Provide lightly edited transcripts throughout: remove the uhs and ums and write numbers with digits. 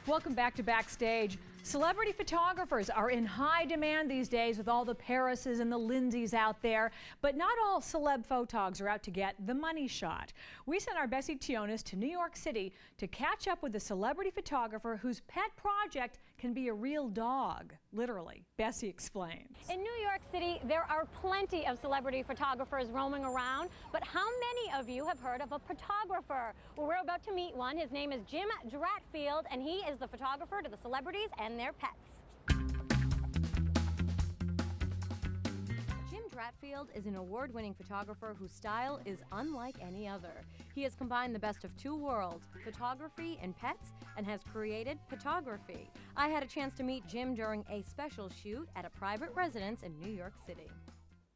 Welcome back to Backstage. Celebrity photographers are in high demand these days with all the Parises and the Lindsays out there, but not all celeb photogs are out to get the money shot. We sent our Bessie Tionis to New York City to catch up with a celebrity photographer whose pet project can be a real dog, literally. Bessie explains. In New York City, there are plenty of celebrity photographers roaming around, but how many of you have heard of a photographer? Well, we're about to meet one. His name is Jim Dratfield, and he is the photographer to the celebrities and their pets. Jim Dratfield is an award-winning photographer whose style is unlike any other. He has combined the best of two worlds, photography and pets, and has created Petography. I had a chance to meet Jim during a special shoot at a private residence in New York City.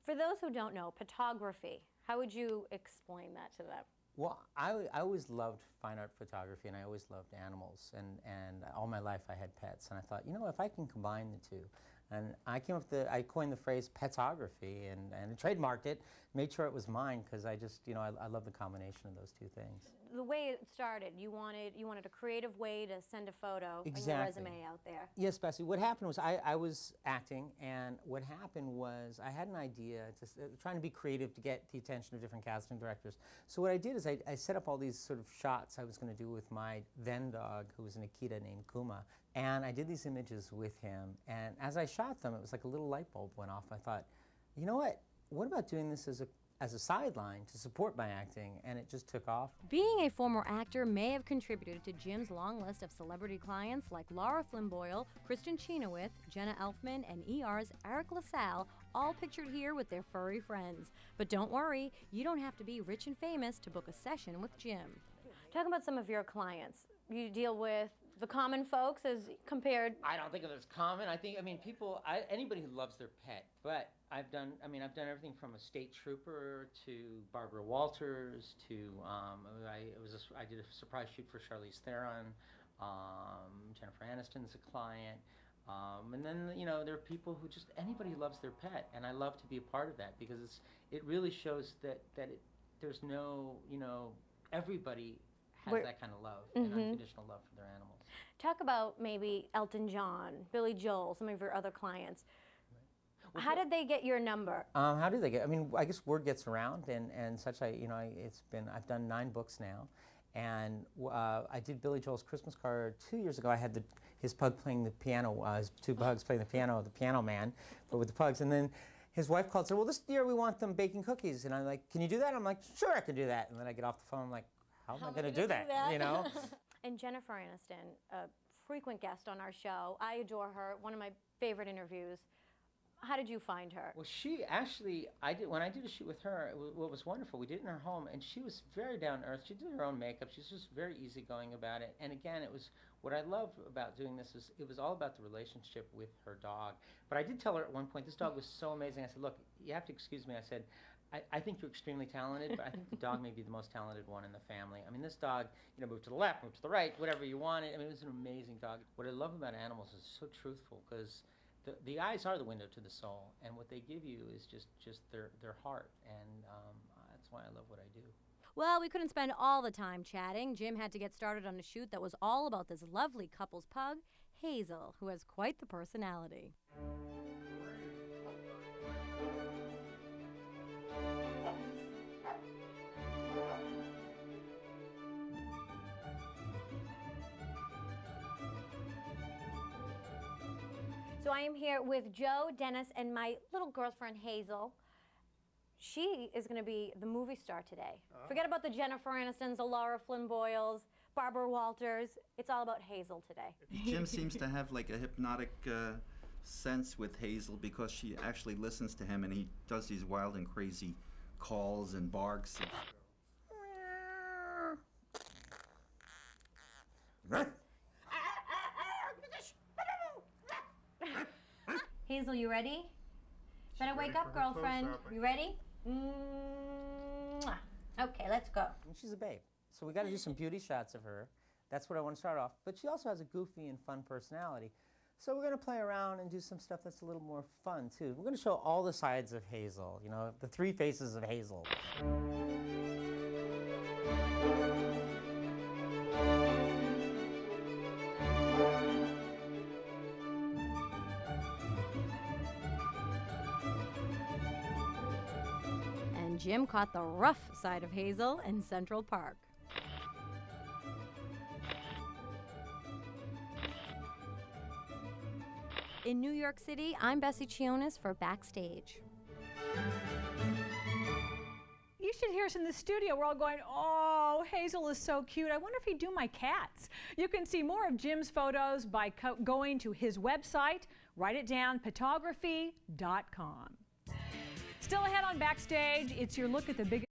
For those who don't know, Petography, how would you explain that to them? Well, I always loved fine art photography, and I always loved animals, and all my life I had pets, and I thought, you know, if I can combine the two, and I coined the phrase petography and trademarked it, made sure it was mine, because I just, you know, I love the combination of those two things. The way it started, you wanted a creative way to send a photo and your resume out there. Yes, Bessie. What happened was I was acting, and what happened was I had an idea, trying to be creative to get the attention of different casting directors. So what I did is I set up all these sort of shots I was going to do with my then dog, who was an Akita named Kuma, and I did these images with him, and as I shot them, it was like a little light bulb went off. I thought, you know what about doing this as a sideline to support my acting, and it just took off. Being a former actor may have contributed to Jim's long list of celebrity clients like Laura Flynn Boyle, Kristen Chenoweth, Jenna Elfman, and ER's Eric LaSalle, all pictured here with their furry friends. But don't worry, you don't have to be rich and famous to book a session with Jim. Talk about some of your clients. You deal with the common folks as compared. I don't think of it as common. I mean, people, anybody who loves their pet. But I've done everything from a state trooper to Barbara Walters to I did a surprise shoot for Charlize Theron. Jennifer Aniston's a client. And then, you know, there are people who just, anybody who loves their pet, and I love to be a part of that, because it really shows that there's no, you know, everybody has that kind of love and unconditional love for their animals. Talk about maybe Elton John, Billy Joel, some of your other clients. Well, how did they get your number? How do they get? I mean, I guess word gets around, and such. I've done 9 books now, and I did Billy Joel's Christmas card 2 years ago. I had his pug playing the piano, his 2 pugs playing the piano man, but with the pugs, and then his wife called and said, well, this year we want them baking cookies, and I'm like, can you do that? I'm like, sure, I can do that. And then I get off the phone, I'm like, how am I going to do that? You know? And Jennifer Aniston, a frequent guest on our show. I adore her. One of my favorite interviews. How did you find her? Well, she actually, when I did a shoot with her, what was wonderful, we did it in her home, and she was very down to earth. She did her own makeup. She was just very easygoing about it. And again, what I love about doing this is it was all about the relationship with her dog. But I did tell her at one point, this dog was so amazing. I said, look, you have to excuse me. I said, I think you're extremely talented, but I think the dog may be the most talented one in the family. I mean, this dog, you know, moved to the left, moved to the right, whatever you wanted. I mean, it was an amazing dog. What I love about animals is so truthful, because the eyes are the window to the soul, and what they give you is just their heart, and that's why I love what I do. Well, we couldn't spend all the time chatting. Jim had to get started on a shoot that was all about this lovely couple's pug, Hazel, who has quite the personality. So I am here with Joe, Dennis, and my little girlfriend, Hazel. She is going to be the movie star today. Forget about the Jennifer Anistons, the Laura Flynn Boyles, Barbara Walters. It's all about Hazel today. Jim seems to have like a hypnotic sense with Hazel, because she actually listens to him, and he does these wild and crazy calls and barks. Hazel, you ready? Better wake up, girlfriend. You ready? Okay, let's go. And she's a babe, so we got to do some beauty shots of her. That's what I want to start off. But she also has a goofy and fun personality. So we're going to play around and do some stuff that's a little more fun, too. We're going to show all the sides of Hazel, you know, the 3 faces of Hazel. Jim caught the rough side of Hazel in Central Park. In New York City, I'm Bessie Chionis for Backstage. You should hear us in the studio. We're all going, oh, Hazel is so cute. I wonder if he'd do my cats. You can see more of Jim's photos by going to his website. Write it down, petography.com. Still ahead on Backstage, it's your look at the biggest